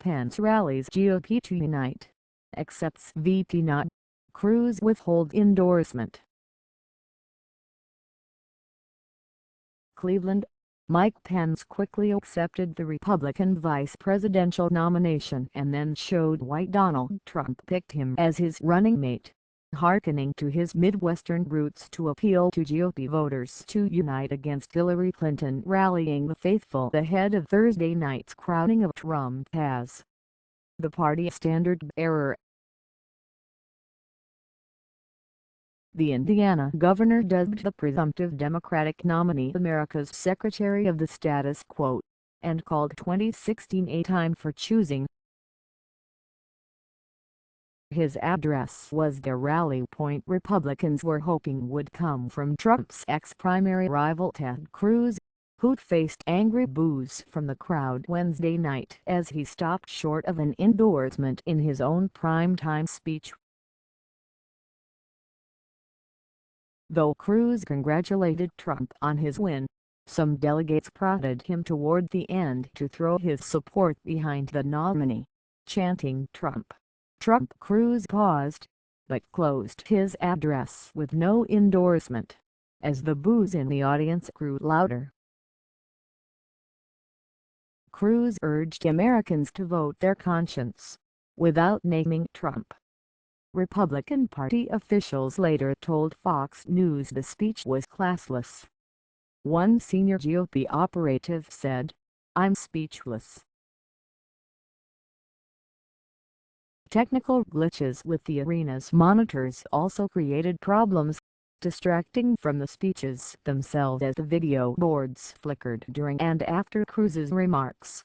Pence rallies GOP to unite. Accepts VP nod. Cruz withholds endorsement. Cleveland. Mike Pence quickly accepted the Republican vice presidential nomination and then showed why Donald Trump picked him as his running mate, harkening to his Midwestern roots to appeal to GOP voters to unite against Hillary Clinton, rallying the faithful ahead of Thursday night's crowning of Trump as the party standard-bearer. The Indiana governor dubbed the presumptive Democratic nominee America's Secretary of the Status Quo, and called 2016 a time for choosing. His address was the rally point Republicans were hoping would come from Trump's ex-primary rival Ted Cruz, who faced angry boos from the crowd Wednesday night as he stopped short of an endorsement in his own primetime speech. Though Cruz congratulated Trump on his win, some delegates prodded him toward the end to throw his support behind the nominee, chanting Trump. Cruz paused, but closed his address with no endorsement, as the boos in the audience grew louder. Cruz urged Americans to vote their conscience, without naming Trump. Republican Party officials later told Fox News the speech was classless. One senior GOP operative said, "I'm speechless." Technical glitches with the arena's monitors also created problems, distracting from the speeches themselves as the video boards flickered during and after Cruz's remarks.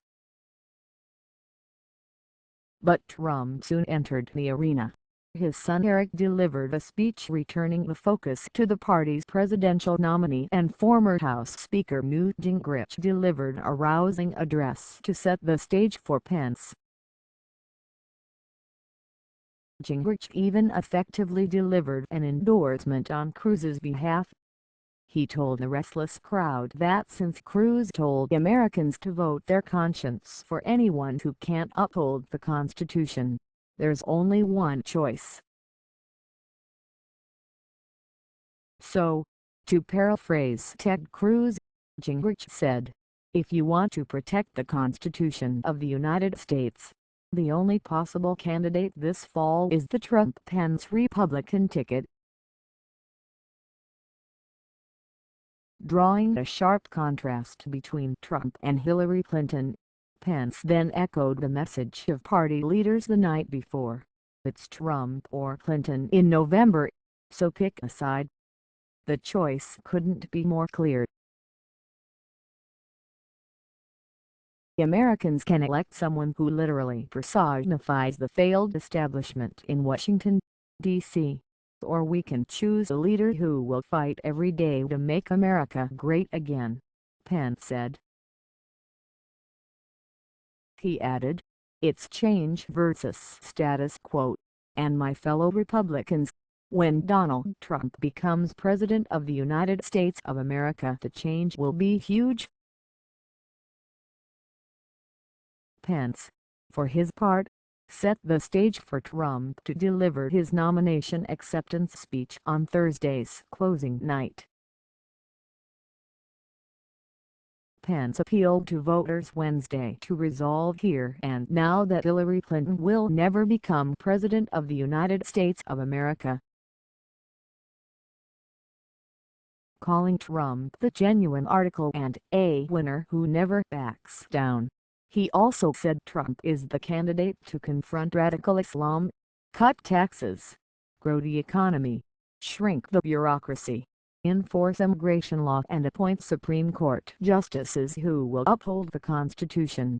But Trump soon entered the arena. His son Eric delivered a speech returning the focus to the party's presidential nominee, and former House Speaker Newt Gingrich delivered a rousing address to set the stage for Pence. Gingrich even effectively delivered an endorsement on Cruz's behalf. He told the restless crowd that since Cruz told Americans to vote their conscience for anyone who can't uphold the Constitution, there's only one choice. So, to paraphrase Ted Cruz, Gingrich said, "If you want to protect the Constitution of the United States, the only possible candidate this fall is the Trump-Pence Republican ticket." Drawing a sharp contrast between Trump and Hillary Clinton, Pence then echoed the message of party leaders the night before: "It's Trump or Clinton in November, so pick a side." The choice couldn't be more clear. Americans can elect someone who literally personifies the failed establishment in Washington, D.C., or we can choose a leader who will fight every day to make America great again," Pence said. He added, "It's change versus status quo, and my fellow Republicans, when Donald Trump becomes President of the United States of America, the change will be huge." Pence, for his part, set the stage for Trump to deliver his nomination acceptance speech on Thursday's closing night. Pence appealed to voters Wednesday to resolve here and now that Hillary Clinton will never become President of the United States of America, calling Trump the genuine article and a winner who never backs down. He also said Trump is the candidate to confront radical Islam, cut taxes, grow the economy, shrink the bureaucracy, enforce immigration law, and appoint Supreme Court justices who will uphold the Constitution.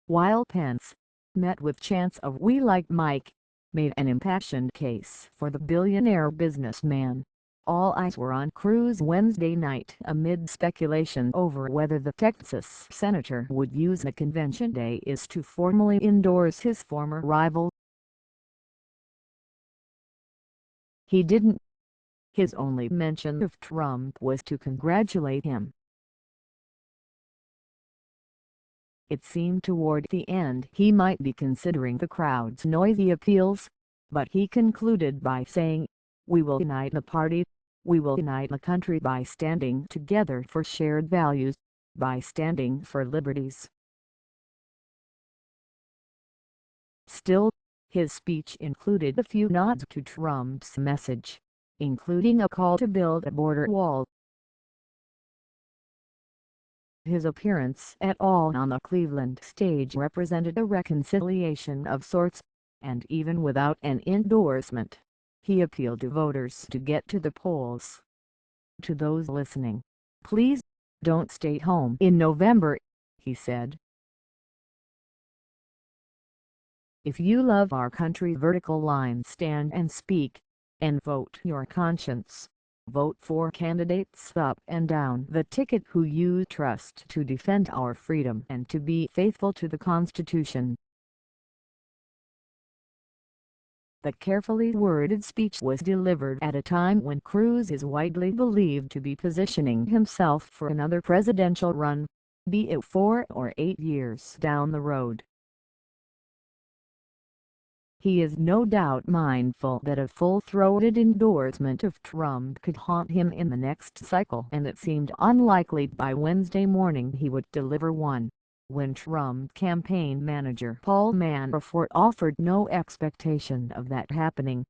While Pence met with chants of "We like Mike," made an impassioned case for the billionaire businessman, all eyes were on Cruz Wednesday night amid speculation over whether the Texas senator would use the convention days to formally endorse his former rival. He didn't. His only mention of Trump was to congratulate him. It seemed toward the end he might be considering the crowd's noisy appeals, but he concluded by saying, "We will unite the party, we will unite the country by standing together for shared values, by standing for liberties." Still, his speech included a few nods to Trump's message, including a call to build a border wall. His appearance at all on the Cleveland stage represented a reconciliation of sorts, and even without an endorsement, he appealed to voters to get to the polls. To those listening, "Please, don't stay home in November," he said. "If you love our country, vertical line, stand and speak, and vote your conscience. Vote for candidates up and down the ticket who you trust to defend our freedom and to be faithful to the Constitution." The carefully worded speech was delivered at a time when Cruz is widely believed to be positioning himself for another presidential run, be it 4 or 8 years down the road. He is no doubt mindful that a full-throated endorsement of Trump could haunt him in the next cycle, and it seemed unlikely by Wednesday morning he would deliver one, when Trump campaign manager Paul Manafort offered no expectation of that happening.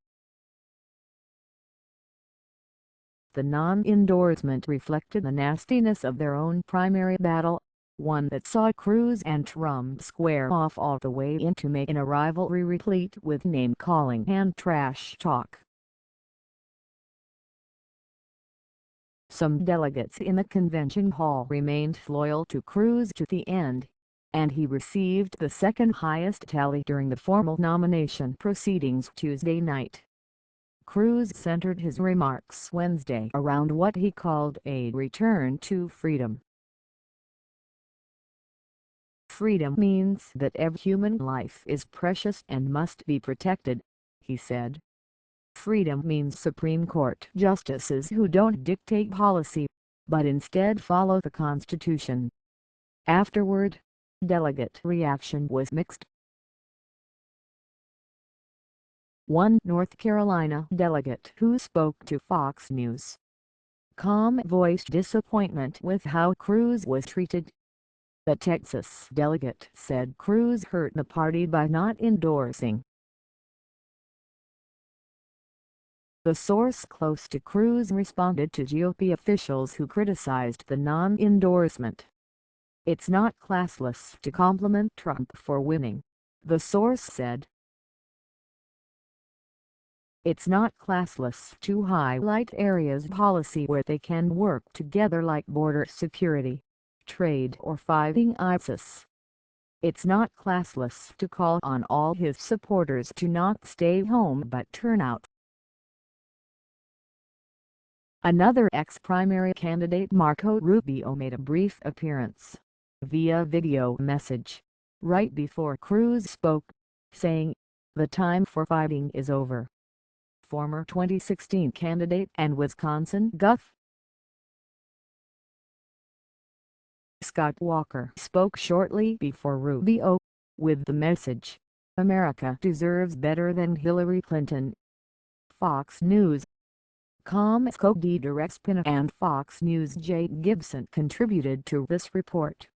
The non-endorsement reflected the nastiness of their own primary battle, one that saw Cruz and Trump square off all the way into May in a rivalry replete with name-calling and trash talk. Some delegates in the convention hall remained loyal to Cruz to the end, and he received the second highest tally during the formal nomination proceedings Tuesday night. Cruz centered his remarks Wednesday around what he called a return to freedom. "Freedom means that every human life is precious and must be protected," he said. "Freedom means Supreme Court justices who don't dictate policy, but instead follow the Constitution." Afterward, delegate reaction was mixed. One North Carolina delegate who spoke to Fox News.com voiced disappointment with how Cruz was treated. The Texas delegate said Cruz hurt the party by not endorsing. The source close to Cruz responded to GOP officials who criticized the non-endorsement. "It's not classless to compliment Trump for winning," the source said. "It's not classless to highlight areas of policy where they can work together like border security, trade or fighting ISIS. It's not classless to call on all his supporters to not stay home but turn out." Another ex-primary candidate, Marco Rubio, made a brief appearance, via video message, right before Cruz spoke, saying, "The time for fighting is over." Former 2016 candidate and Wisconsin Gov. Scott Walker spoke shortly before Rubio, with the message, "America deserves better than Hillary Clinton." Fox News.com's Cody Direxpina and Fox News' Jay Gibson contributed to this report.